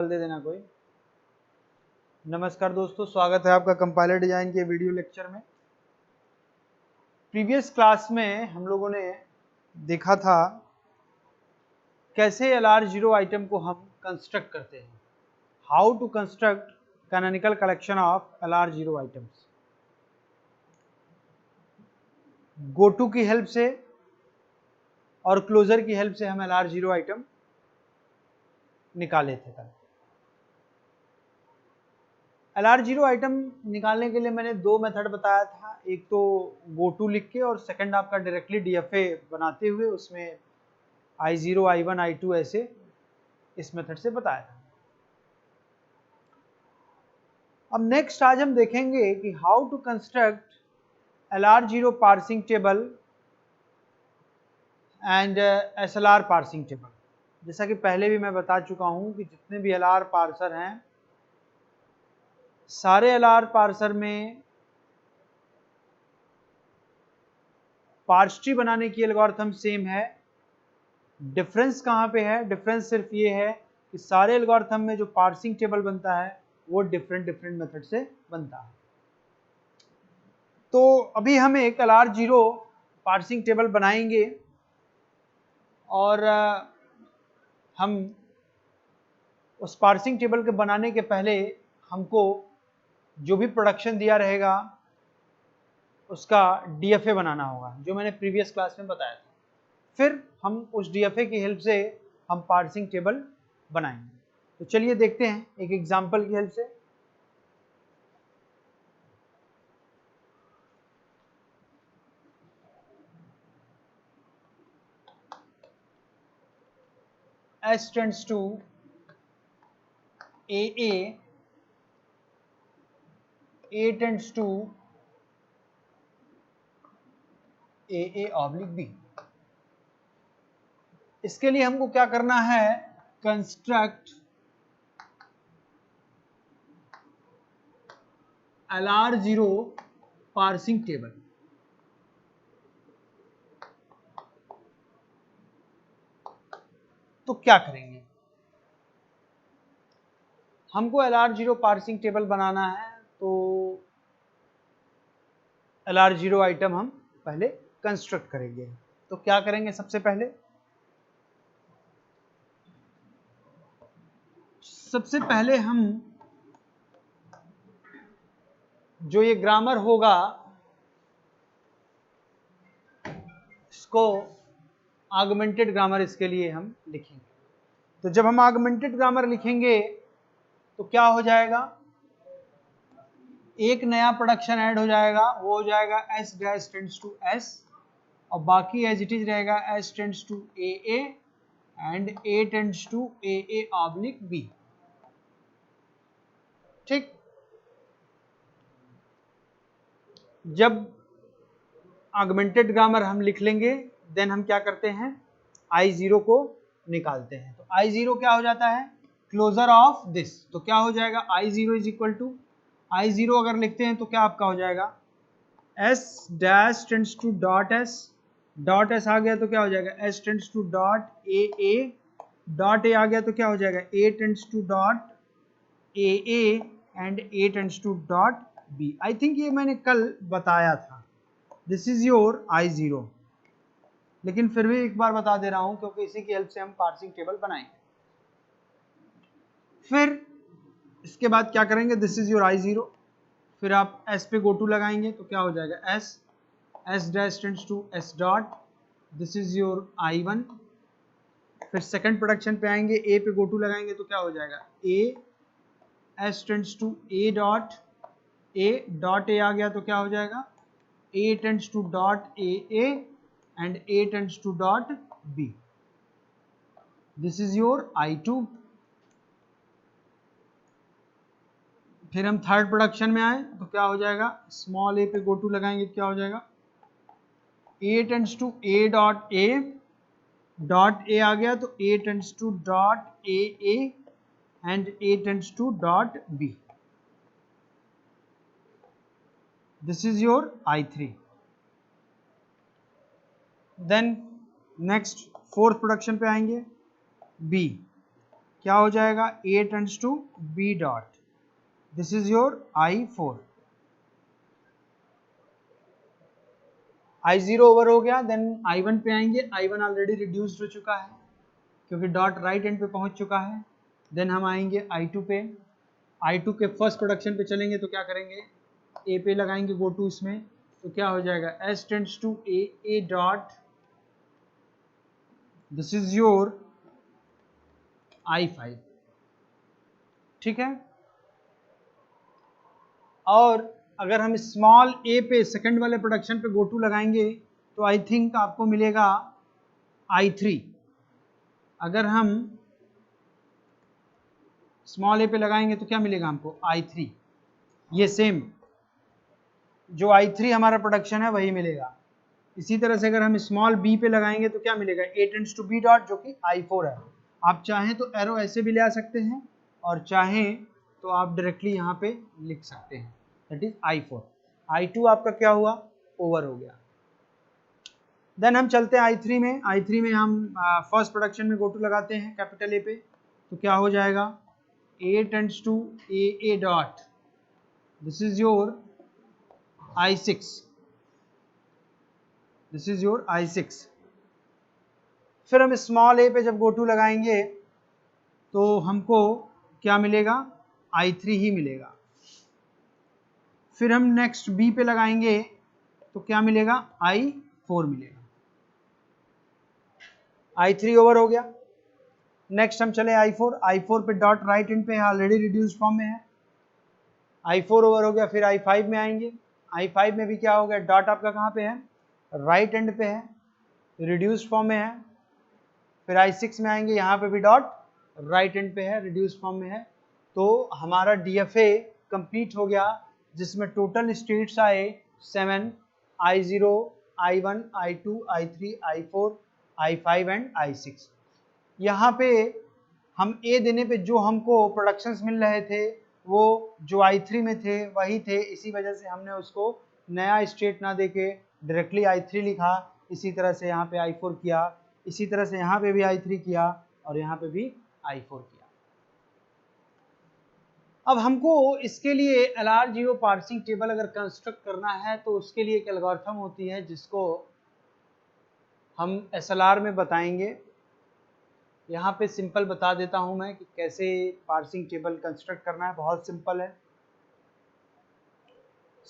दे देना कोई। नमस्कार दोस्तों, स्वागत है आपका कंपाइलर डिजाइन के वीडियो लेक्चर में। प्रीवियस क्लास में हम लोगों ने देखा था कैसे LR0 आइटम को हम कंस्ट्रक्ट करते हैं, how to construct canonical collection of LR0 items. Goto की हेल्प से और क्लोजर की हेल्प से हम LR0 आइटम निकाले थे। LR0 आइटम निकालने के लिए मैंने दो मेथड बताया था, एक तो गोटू लिख के और सेकंड आपका डायरेक्टली DFA बनाते हुए उसमें I0, I1, I2 ऐसे इस मेथड से बताया था। अब नेक्स्ट आज हम देखेंगे कि how to construct LR0 parsing table and SLR parsing table. जैसा कि पहले भी मैं बता चुका हूं कि जितने भी LR पार्सर हैं, सारे LR पार्सर में पार्स ट्री बनाने की एल्गोरिथम सेम है। डिफरेंस कहाँ पे है? डिफरेंस सिर्फ ये है कि सारे एल्गोरिथम में जो पार्सिंग टेबल बनता है वो डिफरेंट मेथड से बनता है। तो अभी हम एक LR0 पार्सिंग टेबल बनाएंगे और हम उस पार्सिंग टेबल के बनाने के पहले हमको जो भी प्रोडक्शन दिया रहेगा उसका DFA बनाना होगा, जो मैंने प्रीवियस क्लास में बताया था। फिर हम उस DFA की हेल्प से हम पार्सिंग टेबल बनाएंगे। तो चलिए देखते हैं एक एग्जांपल की हेल्प से। S tends to AA, A tends to AA/B। इसके लिए हमको क्या करना है? Construct LR0 parsing table. तो क्या करेंगे? हमको LR0 पार्सिंग टेबल बनाना है, तो LR0 आइटम हम पहले कंस्ट्रक्ट करेंगे। तो क्या करेंगे? सबसे पहले हम जो ये ग्रामर होगा इसको आगमेंटेड ग्रामर इसके लिए हम लिखेंगे। तो जब हम आगमेंटेड ग्रामर लिखेंगे तो क्या हो जाएगा? एक नया प्रोडक्शन ऐड हो जाएगा, वो हो जाएगा S dash tends to S, और बाकी एज इट इज रहेगा S tends to AA and A tends to AA/B। ठीक, जब ऑगमेंटेड ग्रामर हम लिख लेंगे देन हम क्या करते हैं? I0 को निकालते हैं। तो I0 क्या हो जाता है? Closure of this. तो क्या हो जाएगा? I0 is equal to I0 अगर लिखते हैं तो क्या आपका हो जाएगा? S dash tends to dot S, dot S आ गया तो क्या हो जाएगा? S tends to dot AA, dot A आ गया तो क्या हो जाएगा? A tends to dot AA and A tends to dot B। I think ये मैंने कल बताया था। दिस इज योर I0, लेकिन फिर भी एक बार बता दे रहा हूं क्योंकि इसी की हेल्प से हम पार्सिंग टेबल बनाएंगे। फिर इसके बाद क्या करेंगे? दिस इज योर I0, फिर आप S पे गो टू लगाएंगे तो क्या हो जाएगा? S dash tends to S dot, this is your I1। फिर सेकंड प्रोडक्शन पे आएंगे, A पे गो टू लगाएंगे तो क्या हो जाएगा? S tends to A dot A, dot A आ गया तो क्या हो जाएगा? A tends to dot AA and A tends to dot B. This is your I2। फिर हम थर्ड प्रोडक्शन में आए तो क्या हो जाएगा? स्मॉल a पे गो टू लगाएंगे तो क्या हो जाएगा? A tends to A dot A, dot A आ गया तो A tends to dot AA and A tends to dot B. This is your I3। Then next fourth production पे आएंगे, B। क्या हो जाएगा, A tends to B dot, this is your I4। I0 over हो गया, then I1 पे आएंगे, I1 already reduced हो चुका है क्योंकि डॉट राइट एंड पे पहुंच चुका है। देन हम आएंगे I2 पे, I2 के फर्स्ट प्रोडक्शन पे चलेंगे तो क्या करेंगे, A पे लगाएंगे गो टू इसमें, तो क्या हो जाएगा, S tends to A dot, this is your I5। ठीक है, और अगर हम स्मॉल a पे सेकंड वाले प्रोडक्शन पे गो टू लगाएंगे तो आई थिंक आपको मिलेगा I3। अगर हम स्मॉल a पे लगाएंगे तो क्या मिलेगा हमको, I3। ये सेम जो I3 हमारा प्रोडक्शन है वही मिलेगा। इसी तरह से अगर हम स्मॉल b पे लगाएंगे तो क्या मिलेगा, A tends to B dot, जो कि I4 है। आप चाहें तो एरो ऐसे भी ले आ सकते हैं और चाहें तो आप डायरेक्टली यहाँ पे लिख सकते हैं, दैट इज I4। I2 आपका क्या हुआ, ओवर हो गया। देन हम चलते हैं I3 में। I3 में हम फर्स्ट प्रोडक्शन में गो टू लगाते हैं कैपिटल A पे, तो क्या हो जाएगा, A tends to A dot, this is your I6, this is your I6। फिर हम स्मॉल a पे जब गो टू लगाएंगे तो हमको क्या मिलेगा, I3 ही मिलेगा। फिर हम नेक्स्ट b पे लगाएंगे तो क्या मिलेगा, I4 मिलेगा। I3 ओवर हो गया। नेक्स्ट हम चले I4 पे डॉट राइट एंड पे ऑलरेडी रिड्यूस्ड फॉर्म में है, I4 ओवर हो गया। फिर I5 में आएंगे, I5 में भी क्या हो गया, डॉट आपका कहाँ पे है, राइट एंड पे है, रिड्यूस्ड फॉर्म में है। फिर I6 में आएंगे, यहाँ पे भी डॉट राइट एंड पे है, रिड्यूस्ड फॉर्म में है। तो हमारा DFA कंप्लीट हो गया, जिसमें टोटल स्टेट्स आए 7, I0, I1, I2, I3, I4, I5 and I6। यहाँ पे हम A देने पे जो हमको प्रोडक्शंस मिल रहे थे वो जो I3 में थे वही थे, इसी वजह से हमने उसको नया स्टेट ना देके डायरेक्टली I3 लिखा। इसी तरह से यहाँ पे I4 किया, इसी तरह से यहाँ पे भी I3 किया और यहाँ पे भी I4 किया। अब हमको इसके लिए LR0 पार्सिंग टेबल अगर कंस्ट्रक्ट करना है तो उसके लिए एक एल्गोरिथम होती है जिसको हम SLR में बताएंगे। यहाँ पे सिंपल बता देता हूँ मैं कि कैसे पार्सिंग टेबल कंस्ट्रक्ट करना है, बहुत सिंपल है।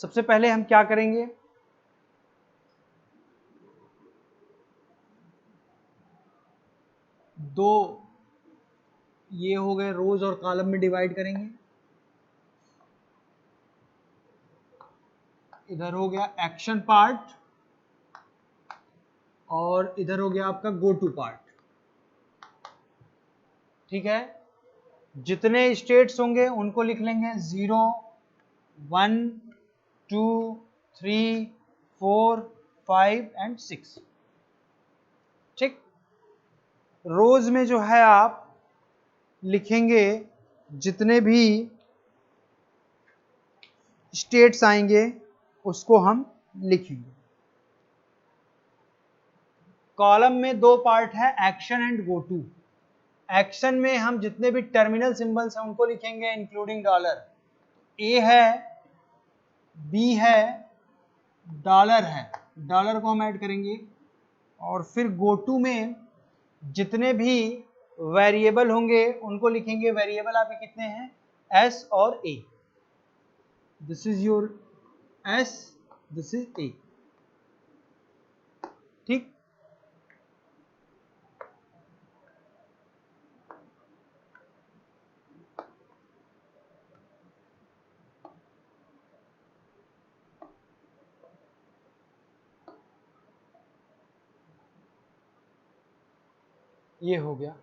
सबसे पहले हम क्या करेंगे, दो ये हो गए रोज और कॉलम में डिवाइड करेंगे। इधर हो गया एक्शन पार्ट और इधर हो गया आपका गो टू पार्ट। ठीक है, जितने स्टेट्स होंगे उनको लिख लेंगे 0, 1, 2, 3, 4, 5 एंड 6। ठीक, रोज में जो है आप लिखेंगे जितने भी स्टेट्स आएंगे उसको हम लिखेंगे। कॉलम में दो पार्ट है, action and go to. Action में हम जितने भी टर्मिनल सिंबल्स हैं उनको लिखेंगे इंक्लूडिंग डॉलर। ए है, बी है, डॉलर है, डॉलर को हम ऐड करेंगे। और फिर गो टू में जितने भी वेरिएबल होंगे उनको लिखेंगे। वेरिएबल आपके कितने हैं, एस और A, this is your S, this is A. ठीक, ये हो गया।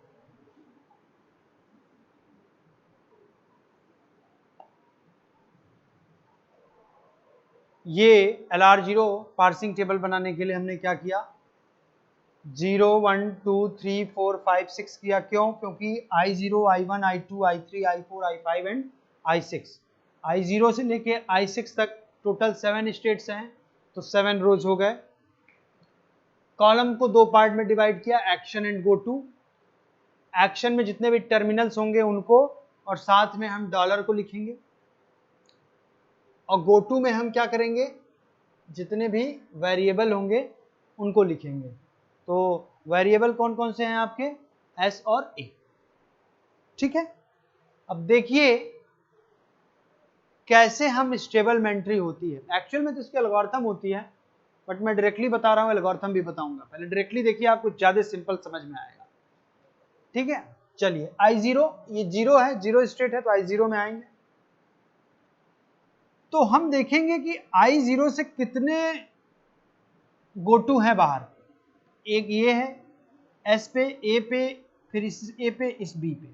ये LR0 पार्सिंग टेबल बनाने के लिए हमने क्या किया, 0, 1, 2, 3, 4, 5, 6 किया। क्यों, क्योंकि I0, I1, I2, I3, I4, I5 and I6, I0 से लेके I6 तक टोटल 7 स्टेट्स हैं, तो 7 रोज हो गए। कॉलम को दो पार्ट में डिवाइड किया, action and go to. Action में जितने भी टर्मिनल्स होंगे उनको, और साथ में हम डॉलर को लिखेंगे, और गो टू में हम क्या करेंगे, जितने भी वेरिएबल होंगे उनको लिखेंगे। तो वेरिएबल कौन कौन से हैं आपके, एस और ए। ठीक है, अब देखिए कैसे हम स्टेबल मेंट्री होती है। एक्चुअल में तो इसकी एल्गोरिथम होती है, बट मैं डायरेक्टली बता रहा हूं, एल्गोरिथम भी बताऊंगा। पहले डायरेक्टली देखिए, आपको ज्यादा सिंपल समझ में आएगा। ठीक है, चलिए I0, ये जीरो है, जीरो स्टेट है, तो I0 में आएंगे तो हम देखेंगे कि I0 से कितने गो टू है बाहर। एक ये है एस पे, ए पे, फिर इस ए पे, इस बी पे।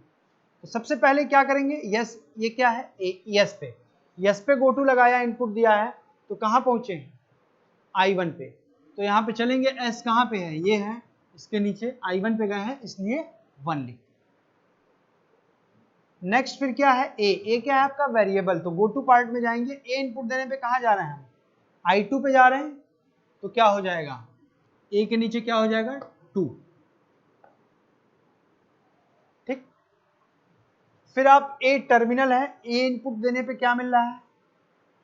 तो सबसे पहले क्या करेंगे, यस, ये क्या है, यस पे, यस पे गो टू लगाया, इनपुट दिया है, तो कहां पहुंचे हैं, I1 पे। तो यहां पे चलेंगे, एस कहां पे है, ये है, इसके नीचे I1 पे गए हैं, इसलिए 1 लिख। नेक्स्ट फिर क्या है, ए क्या है आपका वेरिएबल, तो गो टू पार्ट में जाएंगे, ए इनपुट देने पे कहां जा रहे हैं हम, I2 पे जा रहे हैं, तो क्या हो जाएगा, ए के नीचे क्या हो जाएगा, 2। ठीक, फिर आप ए टर्मिनल है, ए इनपुट देने पे क्या मिल रहा है,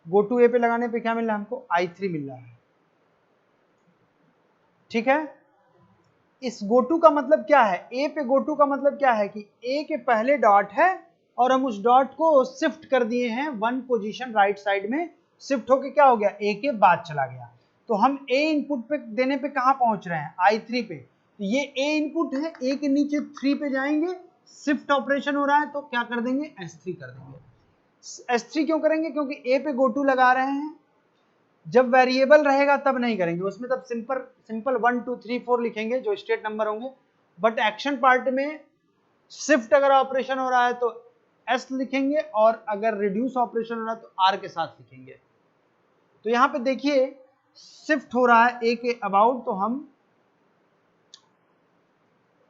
गो टू ए पे लगाने पे क्या मिल रहा है हमको, I3 मिल रहा है। ठीक है, इस गो टू का मतलब क्या है, ए पे गो टू का मतलब क्या है कि ए के पहले डॉट है और हम उस डॉट को शिफ्ट कर दिए हैं 1 पोजीशन राइट साइड में, शिफ्ट होके क्या हो गया, ए के बाद चला गया। तो हम ए इनपुट पे देने पे कहां पहुंच रहे हैं, I3 पे। तो ये ए इनपुट है, ए के नीचे 3 पे जाएंगे, शिफ्ट ऑपरेशन हो रहा है, तो क्या कर देंगे, S3 कर देंगे। S3 क्यों करेंगे, क्योंकि ए पे गो टू लगा रहे हैं। जब वेरिएबल रहेगा तब नहीं करेंगे, उसमें तब सिंपल 1 2 3 4 लिखेंगे जो स्टेट नंबर होंगे। बट एक्शन पार्ट में शिफ्ट अगर ऑपरेशन हो रहा है तो एस लिखेंगे, और अगर रिड्यूस ऑपरेशन हो रहा है तो आर के साथ लिखेंगे। तो यहां पे देखिए शिफ्ट हो रहा है ए के अबाउट, तो हम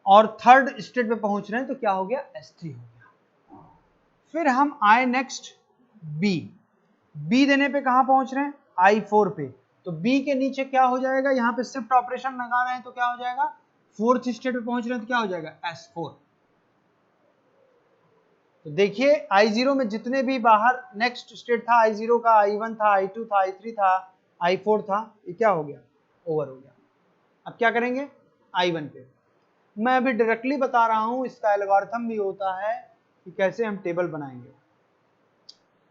और थर्ड स्टेट पे पहुंच रहे हैं, तो क्या हो गया, S3 हो गया। फिर हम आए नेक्स्ट बी देने पे कहां पहुंच रहे हैं, I4 पे। तो बी के नीचे क्या हो जाएगा, यहां पे शिफ्ट ऑपरेशन लगा रहे हैं, तो क्या हो जाएगा, फोर्थ स्टेट पे पहुंच रहे हैं, तो क्या हो जाएगा, S4। तो देखिए I0 में जितने भी बाहर नेक्स्ट स्टेट था, I0 का, I1 था, I2 था, I3 था, I4 था, ये क्या हो गया, ओवर हो गया। अब क्या करेंगे, I1 पे। मैं अभी डायरेक्टली बता रहा हूं, इसका एल्गोरिथम भी होता है कि कैसे हम टेबल बनाएंगे।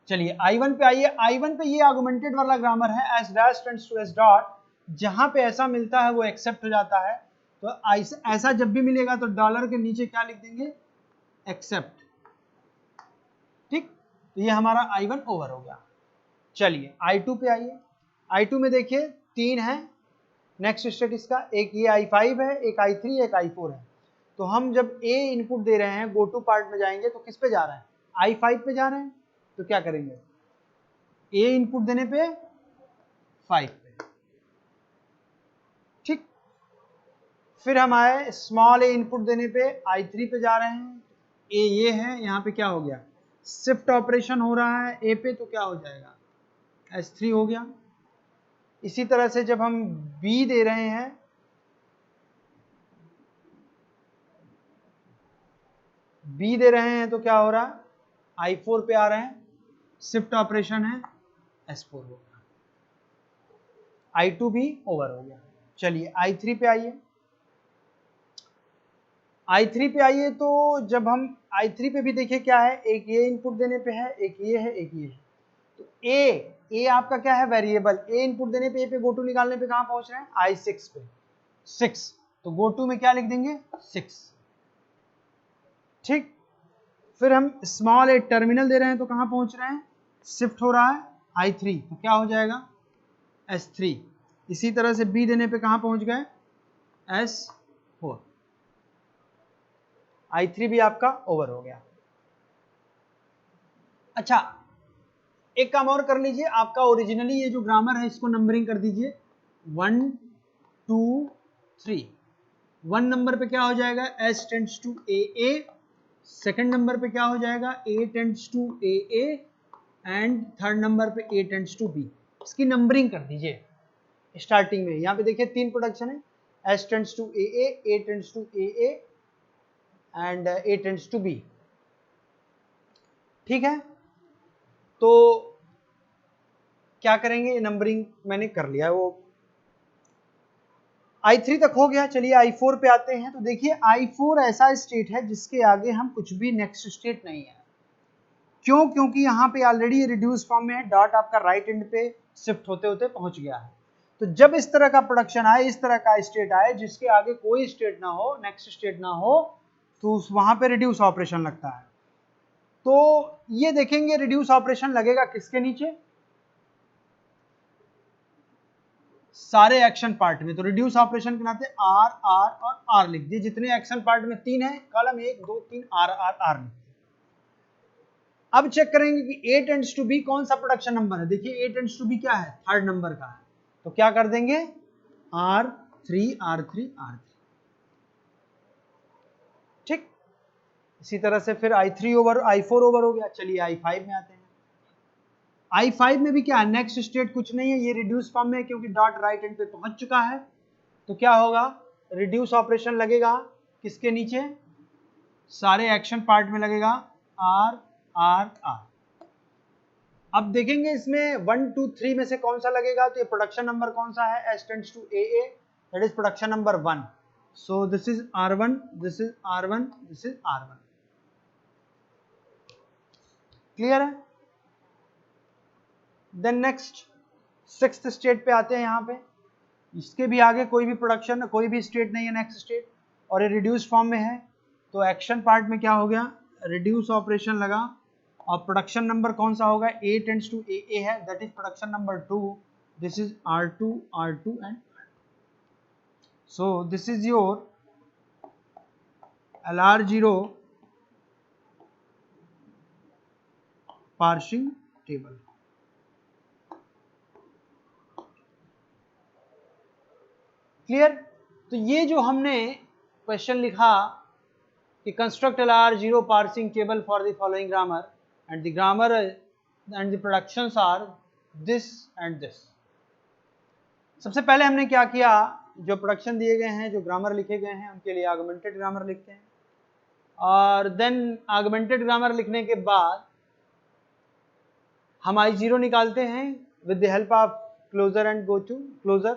चलिए I1 पे आइए, I1 पे ये आर्गुमेंटेड वाला ग्रामर है, S dash tends to S dot, जहां पे ऐसा मिलता है वो एक्सेप्ट हो जाता है। तो ऐसा जब भी मिलेगा तो डॉलर के नीचे क्या लिख देंगे, एक्सेप्ट। ठीक, तो ये हमारा I1 ओवर हो गया। चलिए I2 पे आइए, I2 में देखिए 3 है नेक्स्ट स्टेट इसका, एक ये I5 है, एक I3, एक I4 है। तो हम जब ए इनपुट दे रहे हैं, गो टू पार्ट में जाएंगे, तो किस पे जा रहे हैं, I5 पे जा रहे हैं, तो क्या करेंगे, ए इनपुट देने पे 5 पे। ठीक, फिर हम आए स्मॉल ए इनपुट देने पे I3 पे जा रहे हैं, ए ये है, यहाँ पे क्या हो गया, शिफ्ट ऑपरेशन हो रहा है ए पे, तो क्या हो जाएगा, S3 हो गया। इसी तरह से जब हम बी दे रहे हैं, बी दे रहे हैं तो क्या हो रहा है, I4 पे आ रहे हैं, शिफ्ट ऑपरेशन है, S4 हो गया। I2 भी ओवर हो गया। चलिए I3 पे आइए, I3 पे आइए, तो जब हम I3 पे भी देखिए क्या है, एक ये इनपुट देने पे है, एक ये है, एक ये है। तो ए आपका क्या है, वेरिएबल, ए इनपुट देने पे, ए पे गो टू निकालने पे कहां पहुंच रहे हैं, I6 पे, 6। तो गो टू में क्या लिख देंगे, 6। ठीक, फिर हम स्मॉल ए टर्मिनल दे रहे हैं, तो कहां पहुंच रहे हैं, शिफ्ट हो रहा है I3, तो क्या हो जाएगा, S3। इसी तरह से बी देने पे कहां पहुंच गए, S4। I3 भी आपका ओवर हो गया। अच्छा, एक काम और कर लीजिए, आपका ओरिजिनली ये जो ग्रामर है इसको नंबरिंग कर दीजिए, 1 2 3। 1 नंबर पे क्या हो जाएगा, S tends to AA, second number पे क्या हो जाएगा, A tends to AA, and third number पे A टेंड्स टू B। इसकी नंबरिंग कर दीजिए स्टार्टिंग में। यहाँ पे देखिए 3 प्रोडक्शन है, S tends to AA, A tends to AA, and A tends to B। ठीक है, तो क्या करेंगे, नंबरिंग मैंने कर लिया, वो I3 तक हो गया। चलिए I4 पे आते हैं। तो देखिए I4 ऐसा स्टेट है जिसके आगे हम कुछ भी नेक्स्ट स्टेट नहीं है। क्यों? क्योंकि यहाँ पे ऑलरेडी रिड्यूस फॉर्म में है, डॉट आपका राइट एंड पे शिफ्ट होते होते पहुंच गया है। तो जब इस तरह का प्रोडक्शन आए, इस तरह का स्टेट आए जिसके आगे कोई स्टेट ना हो, नेक्स्ट स्टेट ना हो, तो वहां पे रिड्यूस ऑपरेशन लगता है। तो ये देखेंगे रिड्यूस ऑपरेशन लगेगा किसके नीचे, सारे एक्शन पार्ट में। तो रिड्यूस ऑपरेशन के नाते आर आर और आर लिख दिए। जितने एक्शन पार्ट में 3 है, कॉलम 1 2 3 आर आर आर लिख। अब चेक करेंगे कि A टेंड्स टू B कौन सा प्रोडक्शन नंबर है। देखिए A टेंड्स टू B क्या है, थर्ड नंबर का है। तो क्या कर देंगे, R3 R3 R3। ठीक, इसी तरह से फिर I3 ओवर I4 ओवर हो गया। चलिए I5 में आते हैं। I5 में भी क्या है, नेक्स्ट स्टेट कुछ नहीं है, ये रिड्यूस फॉर्म में है क्योंकि डॉट राइट एंड पे पहुंच चुका है। तो क्या होगा, रिड्यूस ऑपरेशन लगेगा किसके नीचे, सारे एक्शन पार्ट में लगेगा R R R। अब देखेंगे इसमें 1 2 3 में से कौन सा लगेगा। तो ये प्रोडक्शन नंबर कौन सा है, S tends to AA, that is production number 1। So this is R1, this is R1, this is R1। Clear है। देन नेक्स्ट सिक्स्थ स्टेट पे आते हैं। यहाँ पे इसके भी आगे कोई भी प्रोडक्शन, कोई भी स्टेट नहीं है नेक्स्ट स्टेट, और ये रिड्यूस फॉर्म में है। तो एक्शन पार्ट में क्या हो गया, रिड्यूस ऑपरेशन लगा, और प्रोडक्शन नंबर कौन सा होगा, A टेंड्स टू AA है, that is production number 2। This is R2 R2 and so this is your LR0 parsing table. Clear. तो ये जो हमने क्वेश्चन लिखा कि construct LR0 parsing table for the following grammar and the grammar and the productions are this and this. सबसे पहले हमने क्या किया, जो प्रोडक्शन दिए गए हैं, जो ग्रामर लिखे गए हैं, उनके लिए आगमेंटेड ग्रामर लिखते हैं, और देन आगमेंटेड ग्रामर लिखने के बाद हम I0 निकालते हैं with the help of closure and go to closure,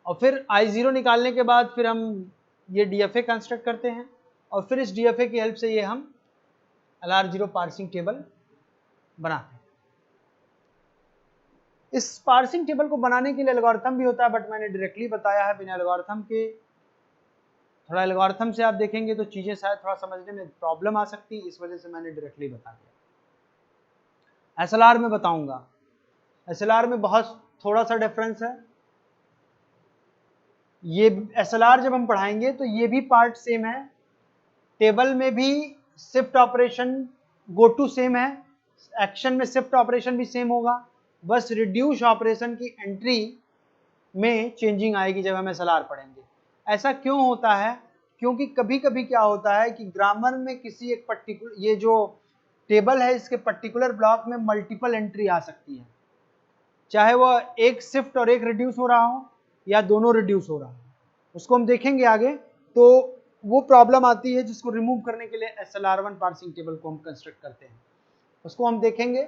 और फिर I0 निकालने के बाद फिर हम ये DFA कंस्ट्रक्ट करते हैं, और फिर इस DFA की हेल्प से ये हम LR0 पार्सिंग टेबल बनाते हैं। इस पार्सिंग टेबल को बनाने के लिए एल्गोरिथम भी होता है, बट मैंने डायरेक्टली बताया है बिना एल्गोरिथम के। थोड़ा एल्गोरिथम से आप देखेंगे तो चीजें शायद थोड़ा समझने में प्रॉब्लम आ सकती है, इस वजह से मैंने डायरेक्टली बता दिया। SLR में बताऊंगा, SLR में बहुत थोड़ा सा डिफरेंस है। ये SLR जब हम पढ़ाएंगे तो ये भी पार्ट सेम है, टेबल में भी shift operation go to same है, एक्शन में शिफ्ट ऑपरेशन भी सेम होगा, बस रिड्यूस ऑपरेशन की एंट्री में चेंजिंग आएगी जब हम SLR पढ़ेंगे। ऐसा क्यों होता है, क्योंकि कभी कभी क्या होता है कि ग्रामर में किसी एक पर्टिकुलर, ये जो टेबल है इसके पर्टिकुलर ब्लॉक में मल्टीपल एंट्री आ सकती है, चाहे वो एक शिफ्ट और एक रिड्यूस हो रहा हो या दोनों रिड्यूस हो रहा हो, उसको हम देखेंगे आगे। तो वो प्रॉब्लम आती है जिसको रिमूव करने के लिए SLR1 पार्सिंग टेबल को हम कंस्ट्रक्ट करते हैं, उसको हम देखेंगे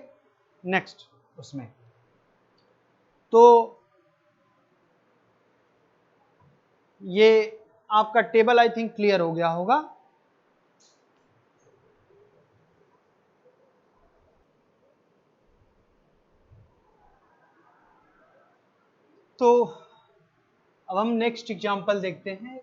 नेक्स्ट उसमें। तो ये आपका टेबल आई थिंक क्लियर हो गया होगा। तो अब हम नेक्स्ट एग्जांपल देखते हैं।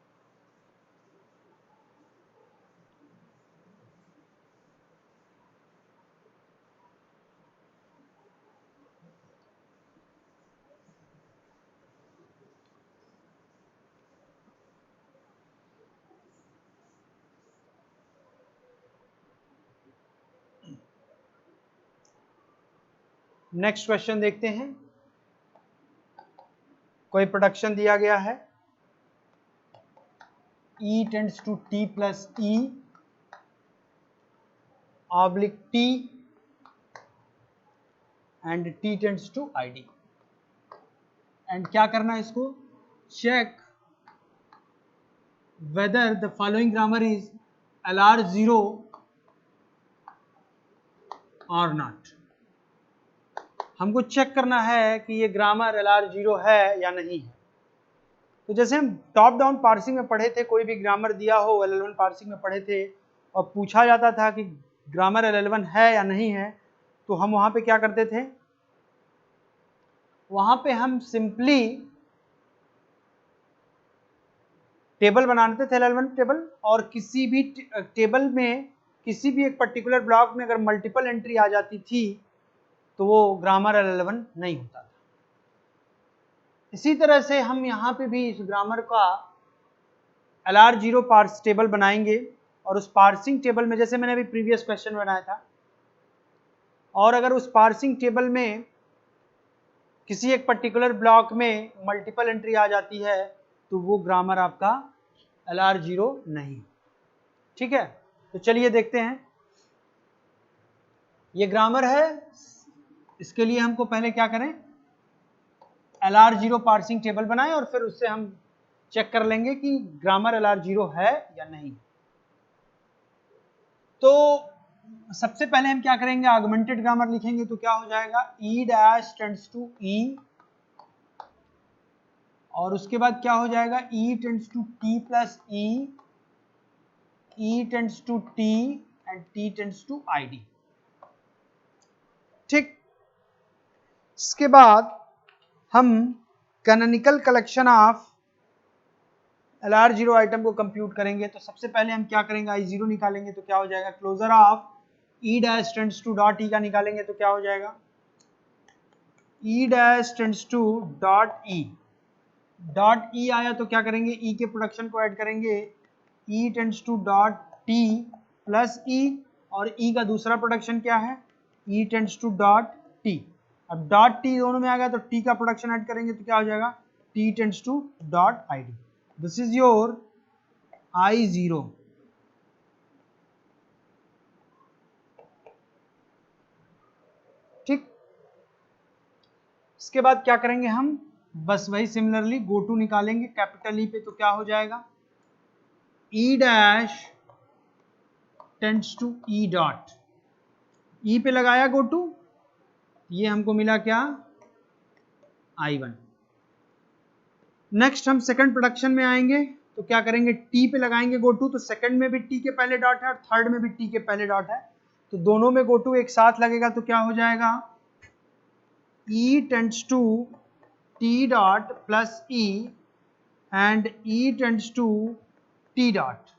नेक्स्ट क्वेश्चन देखते हैं। कोई प्रोडक्शन दिया गया है, E tends to T plus E oblique T and T tends to ID, and क्या करना है इसको, check whether the following grammar is LR0 or not। हमको चेक करना है कि ये ग्रामर LR0 है या नहीं है। तो जैसे हम टॉप डाउन पार्सिंग में पढ़े थे, कोई भी ग्रामर दिया हो LL1 पार्सिंग में पढ़े थे और पूछा जाता था कि ग्रामर LL1 है या नहीं है, तो हम वहां पे क्या करते थे, वहां पे हम सिंपली टेबल बनाते थे LL1 टेबल, और किसी भी टेबल में किसी भी एक पर्टिकुलर ब्लॉक में अगर मल्टीपल एंट्री आ जाती थी तो वो ग्रामर LL1 नहीं होता था। इसी तरह से हम यहाँ पे भी इस ग्रामर का LR0 पार्स टेबल बनाएंगे, और उस पार्सिंग टेबल में, जैसे मैंने अभी प्रीवियस क्वेश्चन बनाया था, और अगर उस पार्सिंग टेबल में किसी एक पर्टिकुलर ब्लॉक में मल्टीपल एंट्री आ जाती है तो वो ग्रामर आपका LR0 नहीं। ठीक है, तो चलिए देखते हैं। ये ग्रामर है, इसके लिए हमको पहले क्या करें, LR0 पार्सिंग टेबल बनाएं और फिर उससे हम चेक कर लेंगे कि ग्रामर LR0 है या नहीं। तो सबसे पहले हम क्या करेंगे, आगमेंटेड ग्रामर लिखेंगे, तो क्या हो जाएगा, E dash tends to E, और उसके बाद क्या हो जाएगा, E tends to T plus E, E tends to T and T tends to ID। ठीक, इसके बाद हम canonical collection of LR0 item को कंप्यूट करेंगे। तो सबसे पहले हम क्या करेंगे, I0 निकालेंगे, तो क्या हो जाएगा, closure of E dash tends to dot E का निकालेंगे, तो क्या हो जाएगा, E dash tends to dot E, dot E आया तो क्या करेंगे, E के प्रोडक्शन को ऐड करेंगे, E tends to dot T plus E, और E का दूसरा प्रोडक्शन क्या है, E tends to dot T। अब डॉट T दोनों में आ गया तो T का प्रोडक्शन ऐड करेंगे तो क्या हो जाएगा, T tends to dot ID। This is your I0। ठीक, इसके बाद क्या करेंगे हम, बस वही सिमिलरली गो टू निकालेंगे कैपिटल E पे, तो क्या हो जाएगा, E dash tends to E dot, E पे लगाया गो टू, ये हमको मिला क्या, I1। नेक्स्ट हम सेकंड प्रोडक्शन में आएंगे, तो क्या करेंगे, T पे लगाएंगे गो टू, तो सेकंड में भी T के पहले डॉट है और थर्ड में भी T के पहले डॉट है, तो दोनों में गो टू एक साथ लगेगा, तो क्या हो जाएगा, E tends to T dot plus E and E tends to T dot.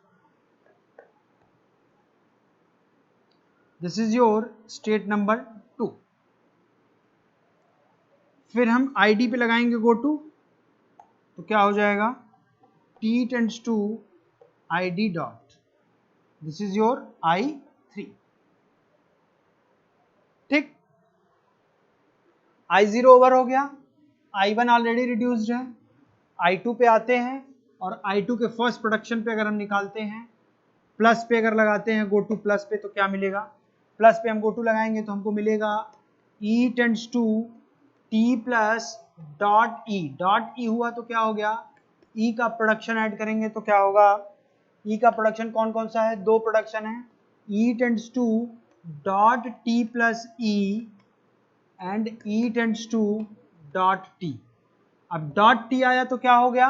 This is your state number 2। फिर हम ID पे लगाएंगे गो टू, तो क्या हो जाएगा, T tends to ID dot. This is your I3। ठीक, I0 ओवर हो गया, I1 ऑलरेडी रिड्यूस्ड है। I2 पे आते हैं, और I2 के फर्स्ट प्रोडक्शन पे अगर हम निकालते हैं, प्लस पे अगर लगाते हैं गो टू प्लस पे, तो क्या मिलेगा, प्लस पे हम गो टू लगाएंगे तो हमको मिलेगा E tends to T plus dot E, dot E हुआ तो क्या हो गया, E का प्रोडक्शन ऐड करेंगे तो क्या होगा, E का प्रोडक्शन कौन कौन सा है, दो प्रोडक्शन है, E tends to dot T plus E and E tends to dot T। अब डॉट T आया तो क्या हो गया,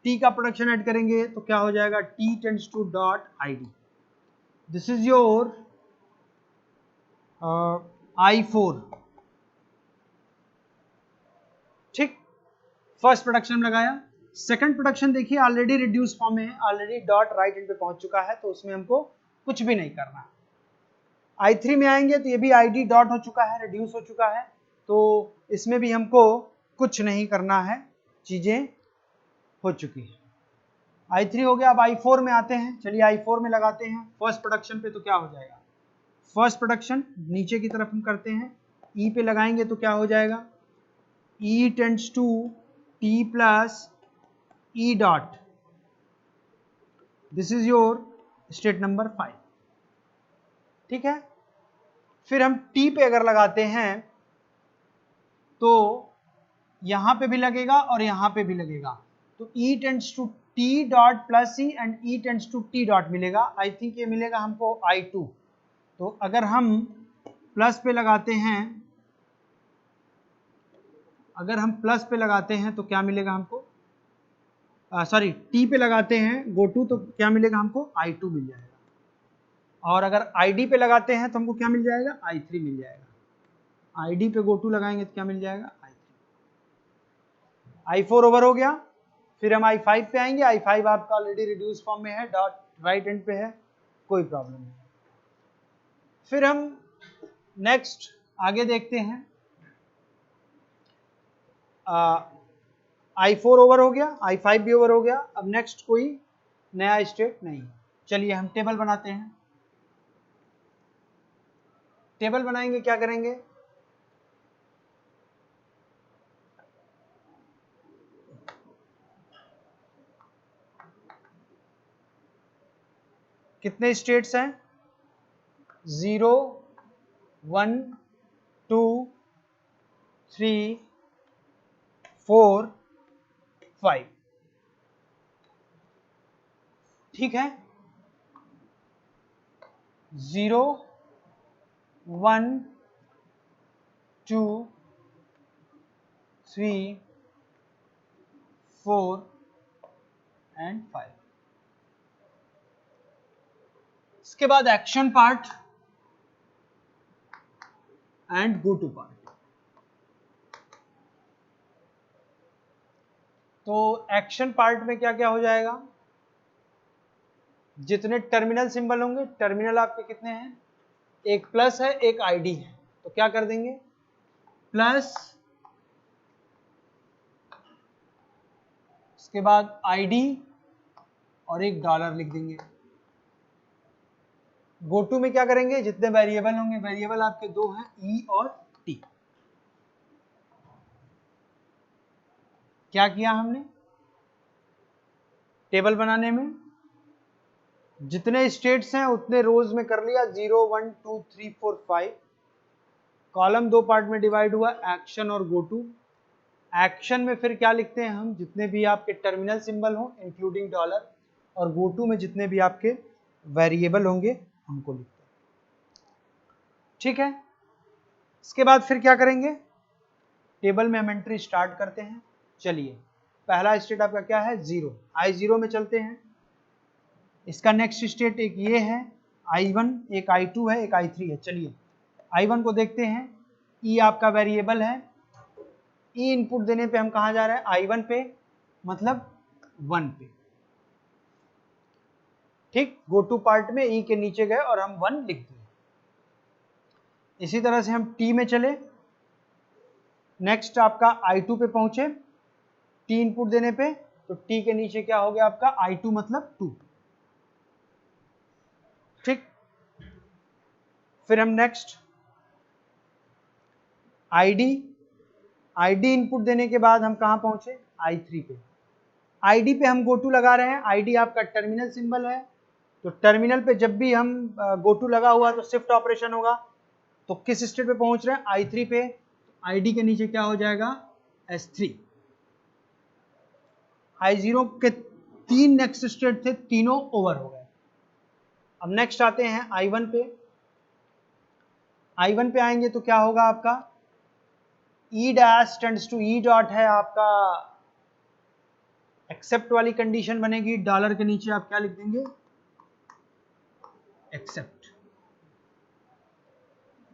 T का प्रोडक्शन ऐड करेंगे तो क्या हो जाएगा, T tends to dot ID। This is your I4। ठीक, फर्स्ट प्रोडक्शन लगाया, सेकंड प्रोडक्शन देखिए ऑलरेडी रिड्यूस फॉर्म में है, ऑलरेडी डॉट राइट एंड पे पहुंच चुका है, तो उसमें हमको कुछ भी नहीं करना। I3 में आएंगे तो ये भी ID डॉट हो चुका है, रिड्यूस हो चुका है, तो इसमें भी हमको कुछ नहीं करना है, चीजें हो चुकी है। I3 हो गया, अब I4 में आते हैं, चलिए I4 में लगाते हैं फर्स्ट प्रोडक्शन पे, तो क्या हो जाएगा, फर्स्ट प्रोडक्शन नीचे की तरफ हम करते हैं, E पे लगाएंगे तो क्या हो जाएगा, E tends to T plus E dot. This is your state number 5। ठीक है, फिर हम T पे अगर लगाते हैं तो यहां पे भी लगेगा और यहां पे भी लगेगा, तो E tends to T dot plus E and E tends to T dot मिलेगा। आई थिंक ये मिलेगा हमको I2। तो अगर हम प्लस पे लगाते हैं, तो क्या मिलेगा हमको, सॉरी टी पे लगाते हैं गो टू, तो क्या मिलेगा हमको I2 मिल जाएगा। और अगर ID पे लगाते हैं तो हमको क्या मिल जाएगा, I3 मिल जाएगा। ID पे गो टू लगाएंगे तो क्या मिल जाएगा, I3। I4 ओवर हो गया। फिर हम I5 पे आएंगे। I5 आपका ऑलरेडी रिड्यूस फॉर्म में है, डॉट राइट एंड पे है, कोई प्रॉब्लम नहीं। फिर हम नेक्स्ट आगे देखते हैं। I4 ओवर हो गया, I5 भी ओवर हो गया। अब नेक्स्ट कोई नया स्टेट नहीं। चलिए हम टेबल बनाते हैं। टेबल बनाएंगे, क्या करेंगे, कितने स्टेट्स हैं, 0 1 2 3 4 5, ठीक है। 0 1 2 3 4 एंड 5। इसके बाद action part and go to part. तो एक्शन पार्ट में क्या क्या हो जाएगा, जितने टर्मिनल सिंबल होंगे, टर्मिनल आपके कितने हैं, एक प्लस है एक ID है, तो क्या कर देंगे, प्लस, उसके बाद ID और एक डॉलर लिख देंगे। गो टू में क्या करेंगे, जितने वेरिएबल होंगे, वेरिएबल आपके दो हैं, E और T। क्या किया हमने टेबल बनाने में, जितने स्टेट्स हैं उतने रोज में कर लिया, 0 1 2 3 4 5। कॉलम दो पार्ट में डिवाइड हुआ, एक्शन और गो टू। एक्शन में फिर क्या लिखते हैं हम, जितने भी आपके टर्मिनल सिंबल हो इंक्लूडिंग डॉलर, और गो टू में जितने भी आपके वेरिएबल होंगे हमको लिखते हैं, ठीक है। इसके बाद फिर क्या करेंगे, टेबल में हम एंट्री स्टार्ट करते हैं। चलिए पहला स्टेट आपका क्या है, 0। I0 में चलते हैं। इसका नेक्स्ट स्टेट एक ये है I1, एक I2 है, एक I3 है। चलिए I1 को देखते हैं। E आपका वेरिएबल है, E इनपुट देने पे हम कहाँ जा रहे हैं, I1 पे, मतलब 1 पे, ठीक। गो टू पार्ट में E के नीचे गए और हम 1 लिख दिए। इसी तरह से हम T में चले। नेक्स्ट आपका I2 पे पहुंचे, T इनपुट देने पे, तो T के नीचे क्या हो गया आपका I2 मतलब 2, ठीक। फिर हम नेक्स्ट ID इनपुट देने के बाद हम कहां पहुंचे, I3 पे। ID पे हम गोटू लगा रहे हैं। ID आपका टर्मिनल सिंबल है, तो टर्मिनल पे जब भी हम गोटू लगा हुआ तो शिफ्ट ऑपरेशन होगा। तो किस स्टेट पे पहुंच रहे हैं, I3 पे। ID के नीचे क्या हो जाएगा, S3। I0 के 3 नेक्स्ट स्टेट थे, तीनों ओवर हो गए। अब नेक्स्ट आते हैं I1 पे। I1 पे आएंगे तो क्या होगा आपका, E dash tends to E dot है आपका, एक्सेप्ट वाली कंडीशन बनेगी। डॉलर के नीचे आप क्या लिख देंगे, एक्सेप्ट।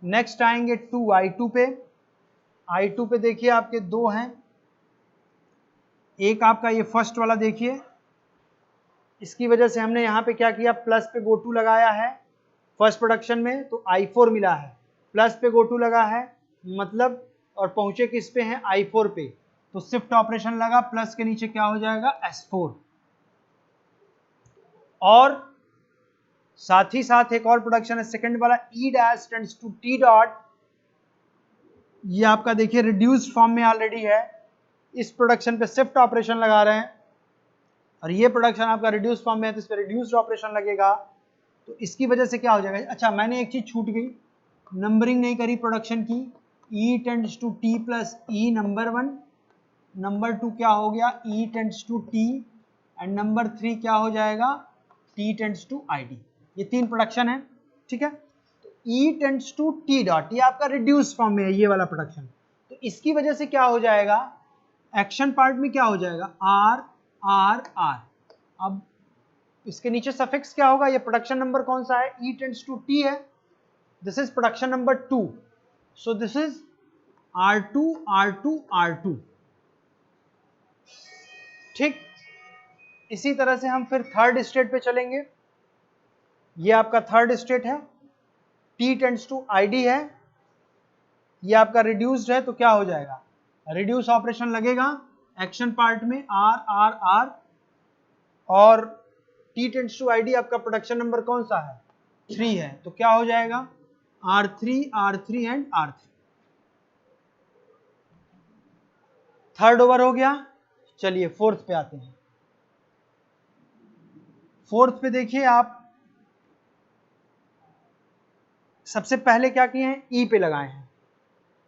नेक्स्ट आएंगे I2 पे। I2 पे देखिए आपके दो हैं, एक आपका ये फर्स्ट वाला देखिए, इसकी वजह से हमने यहाँ पे क्या किया, प्लस पे गो टू लगाया है फर्स्ट प्रोडक्शन में, तो I4 मिला है। प्लस पे गो टू लगा है मतलब, और पहुंचे किस पे हैं, I4 पे, तो शिफ्ट ऑपरेशन लगा, प्लस के नीचे क्या हो जाएगा, S4। और साथ ही साथ एक और प्रोडक्शन है सेकंड वाला, E dash tends to T dot, ये आपका देखिए रिड्यूस्ड फॉर्म में ऑलरेडी है। इस प्रोडक्शन पे शिफ्ट ऑपरेशन लगा रहे हैं, और ये प्रोडक्शन आपका रिड्यूस फॉर्म में है तो इस पर रिड्यूस्ड ऑपरेशन लगेगा। तो इसकी वजह से क्या हो जाएगा, अच्छा मैंने एक चीज छूट गई, नंबरिंग नहीं करी प्रोडक्शन की। E tends to T plus E number 1, number 2 क्या हो गया, E tends to T and number 3 क्या हो जाएगा, T टेंड्स टू ID। ये 3 प्रोडक्शन है, ठीक है। तो E tends to T dot, ये आपका रिड्यूस फॉर्म में है ये वाला प्रोडक्शन। तो इसकी वजह से क्या हो जाएगा, एक्शन पार्ट में क्या हो जाएगा, R R R। अब इसके नीचे सफिक्स क्या होगा, ये प्रोडक्शन नंबर कौन सा है, E टेंड्स टू T है, this is production number 2, so this is R2 R2 R2, ठीक। इसी तरह से हम फिर थर्ड स्टेट पे चलेंगे, ये आपका थर्ड स्टेट है, T टेंड्स टू ID है, ये आपका रिड्यूस्ड है, तो क्या हो जाएगा, रिड्यूस ऑपरेशन लगेगा एक्शन पार्ट में R R R, और T टेंड्स टू ID आपका प्रोडक्शन नंबर कौन सा है, 3 है, तो क्या हो जाएगा R3 R3 and R3। Third over हो गया। चलिए फोर्थ पे आते हैं। फोर्थ पे देखिए आप, सबसे पहले क्या किए हैं, ई पे लगाए हैं,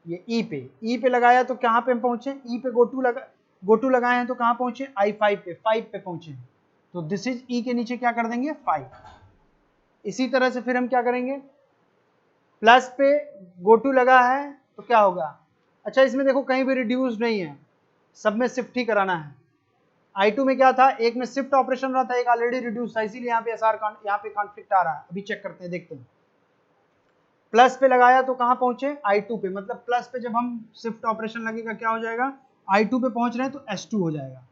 ये ई पे लगाया तो कहां पे हम पहुंचे, ई पे गोटू लगाए हैं तो कहां पहुंचे, I5 पे, 5 पे पहुंचे, तो दिस इज ई के नीचे क्या कर देंगे 5। इसी तरह से फिर हम क्या करेंगे, प्लस पे गोटू लगा है तो क्या होगा, अच्छा इसमें देखो कहीं भी रिड्यूस नहीं है, सब में शिफ्ट ही कराना है। I2 में क्या था, एक में शिफ्ट ऑपरेशन रहा था, एक ऑलरेडी रिड्यूस था, इसीलिए यहाँ पे यहाँ पे कॉन्फ्लिक्ट आ रहा है। अभी चेक करते हैं, देखते हैं। प्लस पे लगाया तो कहां पहुंचे, I2 पे, मतलब प्लस पे जब हम शिफ्ट ऑपरेशन लगेगा क्या हो जाएगा, I2 पे पहुंच रहे हैं तो S2 हो जाएगा।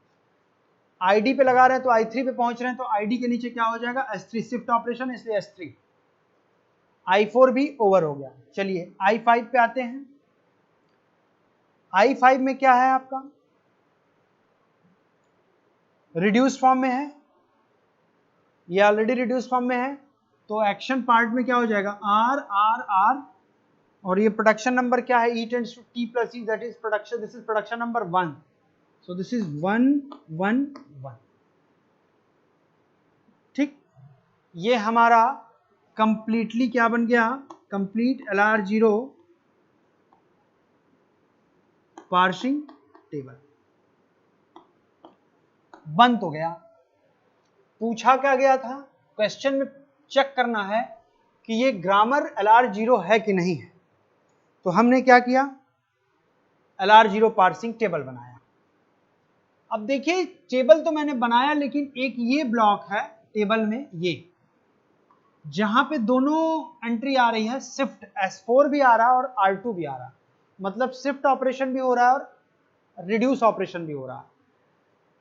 ID पे लगा रहे हैं तो I3 पे पहुंच रहे हैं तो ID के नीचे क्या हो जाएगा, S3, शिफ्ट ऑपरेशन इसलिए S3। I4 भी ओवर हो गया। चलिए I5 पे आते हैं। I5 में क्या है आपका, रिड्यूस फॉर्म में है, ये ऑलरेडी रिड्यूस फॉर्म में है, तो एक्शन पार्ट में क्या हो जाएगा, R R R, और ये प्रोडक्शन नंबर क्या है, E tends to T plus E, that is production, this is production number 1, so this is 1 1 1, ठीक। ये हमारा कंप्लीटली क्या बन गया, कंप्लीट LR0 पार्सिंग टेबल बन तो गया। पूछा क्या गया था, क्वेश्चन में चेक करना है कि ये ग्रामर LR0 है कि नहीं है, तो हमने क्या किया, LR0 पार्सिंग टेबल बनाया। अब देखिए टेबल तो मैंने बनाया, लेकिन एक ये ब्लॉक है टेबल में, ये जहां पे दोनों एंट्री आ रही है, शिफ्ट S4 भी आ रहा है और R2 भी आ रहा है, मतलब शिफ्ट ऑपरेशन भी हो रहा है और रिड्यूस ऑपरेशन भी हो रहा है।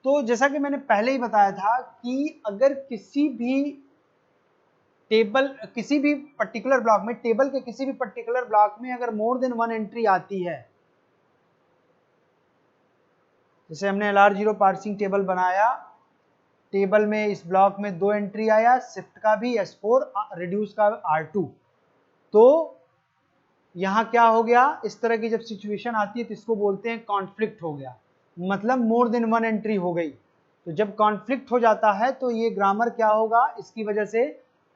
तो जैसा कि मैंने पहले ही बताया था कि अगर किसी भी टेबल, किसी भी पर्टिकुलर ब्लॉक में, टेबल के किसी भी पर्टिकुलर ब्लॉक में अगर मोर देन 1 एंट्री आती है, जैसे हमने LR0 पार्सिंग टेबल बनाया, टेबल में इस ब्लॉक में 2 एंट्री आया, शिफ्ट का भी S4, रिड्यूस का R2, तो यहां क्या हो गया, इस तरह की जब सिचुएशन आती है तो इसको बोलते हैं कॉन्फ्लिक्ट हो गया, मतलब मोर देन 1 एंट्री हो गई। तो जब कॉन्फ्लिक्ट हो जाता है तो ये ग्रामर क्या होगा, इसकी वजह से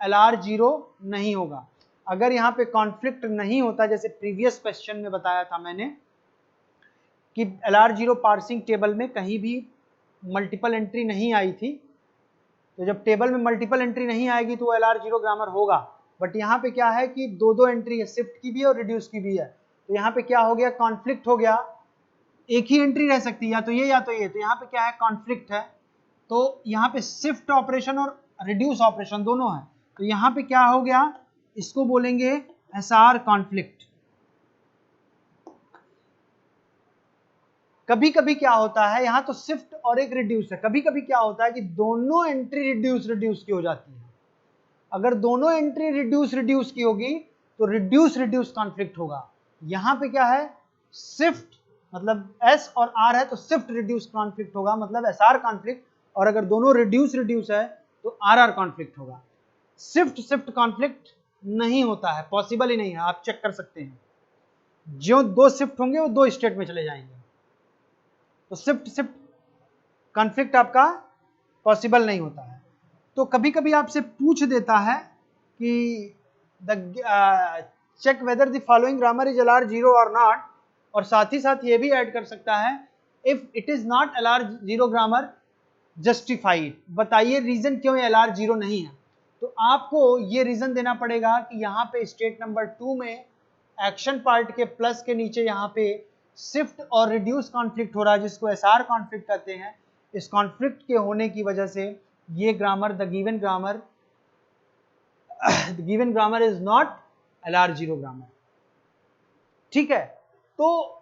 LR0 नहीं होगा। अगर यहाँ पे कॉन्फ्लिक्ट नहीं होता, जैसे प्रीवियस क्वेश्चन में बताया था मैंने कि LR0 पार्सिंग टेबल में कहीं भी मल्टीपल एंट्री नहीं आई थी, तो जब टेबल में मल्टीपल एंट्री नहीं आएगी तो LR0 ग्रामर होगा। बट यहाँ पे क्या है कि दो एंट्री है, शिफ्ट की भी और रिड्यूस की भी है, तो यहाँ पे क्या हो गया, कॉन्फ्लिक्ट हो गया, एक ही एंट्री रह सकती है, या तो ये या तो ये, तो यहाँ पे क्या है, कॉन्फ्लिक्ट है, तो यहाँ पे शिफ्ट ऑपरेशन और रिड्यूस ऑपरेशन दोनों है, तो यहाँ पे क्या हो गया, इसको बोलेंगे SR कॉन्फ्लिक्ट। कभी कभी क्या होता है, यहां तो शिफ्ट और एक रिड्यूस है, कभी कभी क्या होता है कि दोनों एंट्री रिड्यूस की हो जाती है। अगर दोनों एंट्री रिड्यूस की होगी तो रिड्यूस कॉन्फ्लिक्ट होगा। यहां पे क्या है, शिफ्ट मतलब S और R है तो शिफ्ट रिड्यूस कॉन्फ्लिक्ट होगा, मतलब SR कॉन्फ्लिक्ट, और अगर दोनों रिड्यूस है तो RR कॉन्फ्लिक्ट होगा। शिफ्ट कॉन्फ्लिक्ट नहीं होता है, पॉसिबल ही नहीं है, आप चेक कर सकते हैं, जो 2 शिफ्ट होंगे वो 2 स्टेट में चले जाएंगे, तो शिफ्ट कॉन्फ्लिक्ट आपका पॉसिबल नहीं होता है। तो कभी कभी आपसे पूछ देता है कि check whether the following grammar is LR0 और नॉट, और साथ ही साथ ये भी ऐड कर सकता है if it is not LR0 grammar justified, बताइए रीजन क्यों LR 0 नहीं है। तो आपको ये रीजन देना पड़ेगा कि यहाँ पे स्टेट नंबर 2 में एक्शन पार्ट के प्लस के नीचे यहाँ पे शिफ्ट और रिड्यूस कॉन्फ्लिक्ट हो रहा है, जिसको SR कॉन्फ्लिक्ट कहते हैं। इस कॉन्फ्लिक्ट के होने की वजह से ये grammar, the given grammar is not LR 0 grammar. ठीक है, तो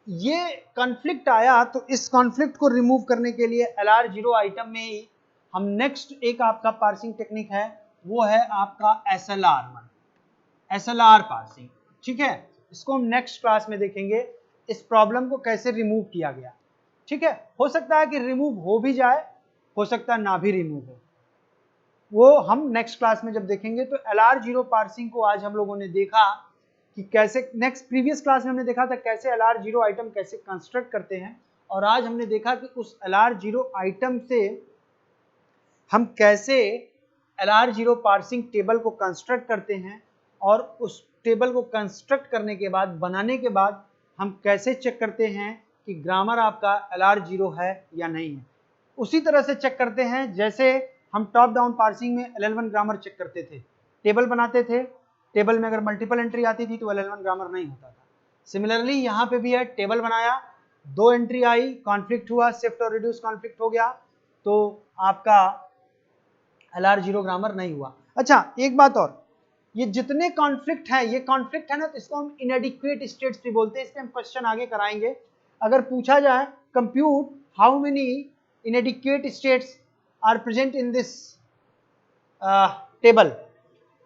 ये कॉन्फ्लिक्ट आया, तो इस कॉन्फ्लिक्ट को रिमूव करने के लिए LR 0 आइटम में ही हम नेक्स्ट एक आपका पार्सिंग टेक्निक है, वो है आपका SLR पार्सिंग। ठीक है, इसको हम नेक्स्ट क्लास में देखेंगे, इस प्रॉब्लम को कैसे रिमूव किया गया। ठीक है, हो सकता है कि रिमूव हो भी जाए, हो सकता है ना भी रिमूव हो, वो हम नेक्स्ट क्लास में जब देखेंगे। तो LR 0 पार्सिंग को आज हम लोगों ने देखा कि कैसे, नेक्स्ट प्रीवियस क्लास में हमने देखा था कैसे LR 0 आइटम कैसे कंस्ट्रक्ट करते हैं, और आज हमने देखा कि उस LR 0 आइटम से हम कैसे LR 0 पार्सिंग टेबल को कंस्ट्रक्ट करते हैं, और उस टेबल को कंस्ट्रक्ट करने के बाद, बनाने के बाद हम कैसे चेक करते हैं कि ग्रामर आपका LR 0 है या नहीं है। उसी तरह से चेक करते हैं जैसे हम टॉप डाउन पार्सिंग में LL1 ग्रामर चेक करते थे, टेबल बनाते थे, टेबल में अगर मल्टीपल एंट्री आती थी तो LL1 ग्रामर नहीं होता था। सिमिलरली यहाँ पे भी है, टेबल बनाया, 2 एंट्री आई, कॉन्फ्लिक्ट हुआ, शिफ्ट और रिड्यूस कॉन्फ्लिक्ट हो गया, तो आपका LR 0 ग्रामर नहीं हुआ। अच्छा, एक बात और, ये जितने कॉन्फ्लिक्ट हैं, ये कॉन्फ्लिक्ट है ना, तो इसको हम इनएडिक्वेट स्टेट्स भी बोलते हैं। इसके हम क्वेश्चन आगे कराएंगे। अगर पूछा जाए compute how many inadequate states are present in this table,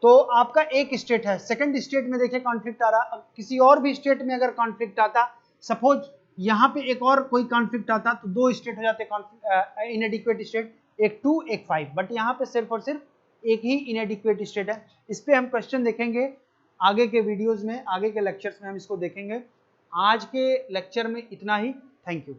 तो आपका एक स्टेट है, सेकंड स्टेट में देखिए कॉन्फ्लिक्ट आ रहा, किसी और भी स्टेट में अगर कॉन्फ्लिक्ट आता, सपोज यहाँ पे एक और कोई कॉन्फ्लिक्ट आता, तो 2 स्टेट हो जाते इनएडिक्वेट स्टेट, एक 2 एक 5, बट यहाँ पे सिर्फ और सिर्फ एक ही इनएडिक्वेट स्टेट है। इस पे हम क्वेश्चन देखेंगे आगे के वीडियोस में, आगे के लेक्चर्स में हम इसको देखेंगे। आज के लेक्चर में इतना ही, थैंक यू।